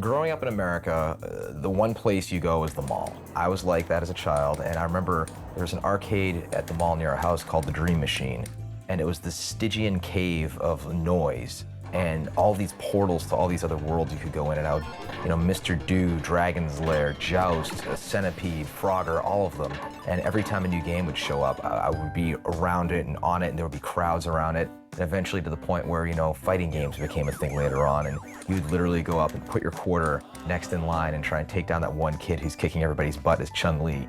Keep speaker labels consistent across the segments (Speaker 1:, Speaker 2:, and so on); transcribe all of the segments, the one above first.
Speaker 1: Growing up in America, the one place you go is the mall. I was like that as a child, and I remember there was an arcade at the mall near our house called the Dream Machine, and it was this Stygian cave of noise and all these portals to all these other worlds you could go in and out. You know, Mr. Do, Dragon's Lair, Joust, Centipede, Frogger, all of them. And every time a new game would show up, I would be around it and on it, and there would be crowds around it. And eventually to the point where, you know, fighting games became a thing later on, and you'd literally go up and put your quarter next in line and try and take down that one kid who's kicking everybody's butt as Chun-Li.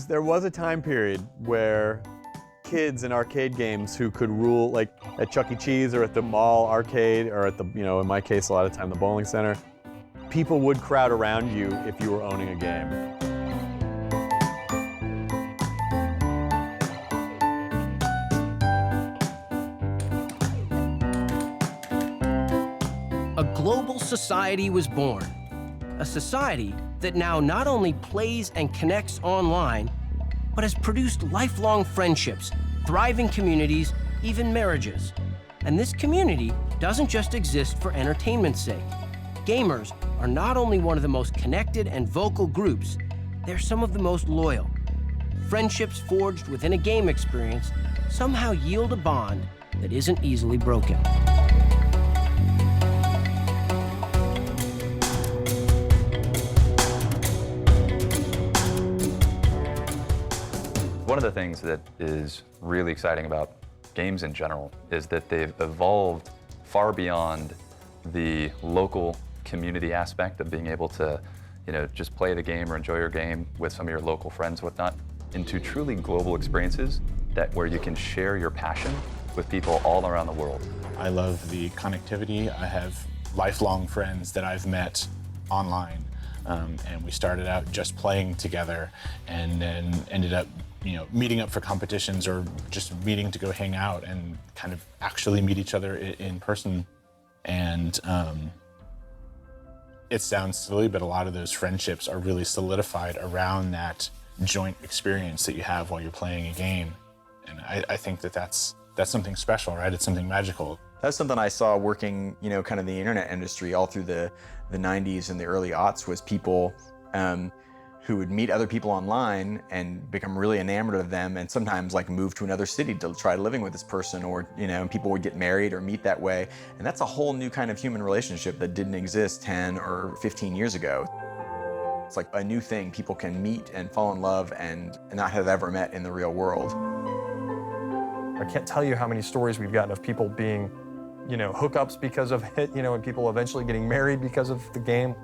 Speaker 2: There was a time period where kids in arcade games who could rule, like at Chuck E. Cheese or at the mall arcade or at the, you know, in my case a lot of time the bowling center, people would crowd around you if you were owning a game.
Speaker 3: A global society was born. A society that now not only plays and connects online, but has produced lifelong friendships, thriving communities, even marriages. And this community doesn't just exist for entertainment's sake. Gamers are not only one of the most connected and vocal groups, they're some of the most loyal. Friendships forged within a game experience somehow yield a bond that isn't easily broken.
Speaker 4: One of the things that is really exciting about games in general is that they've evolved far beyond the local community aspect of being able to, you know, just play the game or enjoy your game with some of your local friends, whatnot, into truly global experiences where you can share your passion with people all around the world.
Speaker 5: I love the connectivity. I have lifelong friends that I've met online, and we started out just playing together and then ended up, you know, meeting up for competitions or just meeting to go hang out and kind of actually meet each other in person. And it sounds silly, but a lot of those friendships are really solidified around that joint experience that you have while you're playing a game. And I think that that's something special, right? It's something magical.
Speaker 6: That's something I saw working, you know, kind of the internet industry all through the 90s and the early aughts, was people who would meet other people online and become really enamored of them, and sometimes like move to another city to try living with this person, or, you know, and people would get married or meet that way. And that's a whole new kind of human relationship that didn't exist 10 or 15 years ago. It's like a new thing people can meet and fall in love and not have ever met in the real world.
Speaker 7: I can't tell you how many stories we've gotten of people being, you know, hookups because of it, you know, and people eventually getting married because of the game.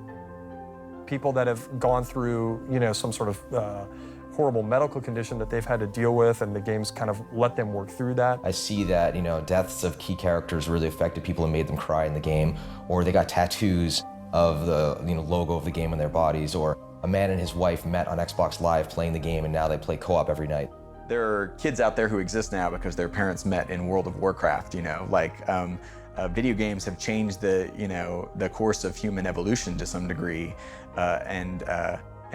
Speaker 7: People that have gone through, you know, some sort of horrible medical condition that they've had to deal with, and the game's kind of let them work through that.
Speaker 1: I see that, you know, deaths of key characters really affected people and made them cry in the game, or they got tattoos of the, you know, logo of the game on their bodies, or a man and his wife met on Xbox Live playing the game and now they play co-op every night.
Speaker 6: There are kids out there who exist now because their parents met in World of Warcraft, you know, like video games have changed the, you know, the course of human evolution to some degree, and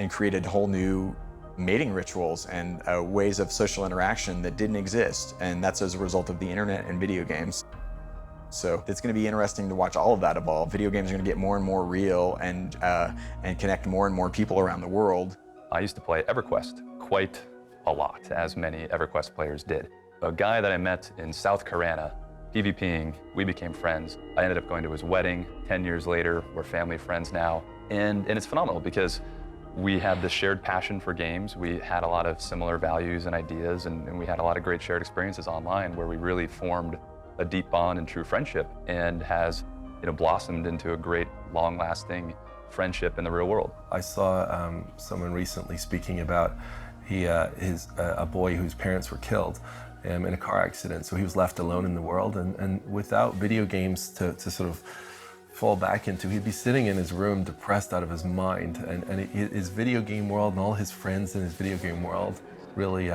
Speaker 6: created whole new mating rituals and ways of social interaction that didn't exist, and that's as a result of the internet and video games. So it's going to be interesting to watch all of that evolve. Video games are going to get more and more real and connect more and more people around the world.
Speaker 4: I used to play EverQuest quite a lot, as many EverQuest players did. A guy that I met in South Korea, PvPing, we became friends. I ended up going to his wedding 10 years later. We're family friends now. And it's phenomenal because we have this shared passion for games. We had a lot of similar values and ideas, and we had a lot of great shared experiences online where we really formed a deep bond and true friendship, and has, you know, blossomed into a great, long-lasting friendship in the real world.
Speaker 8: I saw someone recently speaking about a boy whose parents were killed in a car accident, so he was left alone in the world, and without video games to sort of fall back into, he'd be sitting in his room depressed out of his mind, and his video game world and all his friends in his video game world really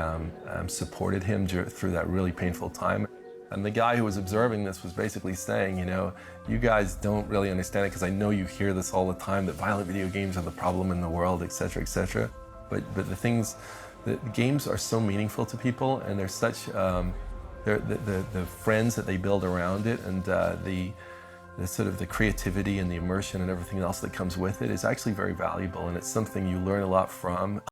Speaker 8: supported him through that really painful time. And the guy who was observing this was basically saying, you know, you guys don't really understand it, because I know you hear this all the time, that violent video games are the problem in the world, et cetera, et cetera. But the games are so meaningful to people, and they're such, the friends that they build around it, and the sort of the creativity and the immersion and everything else that comes with it is actually very valuable, and it's something you learn a lot from.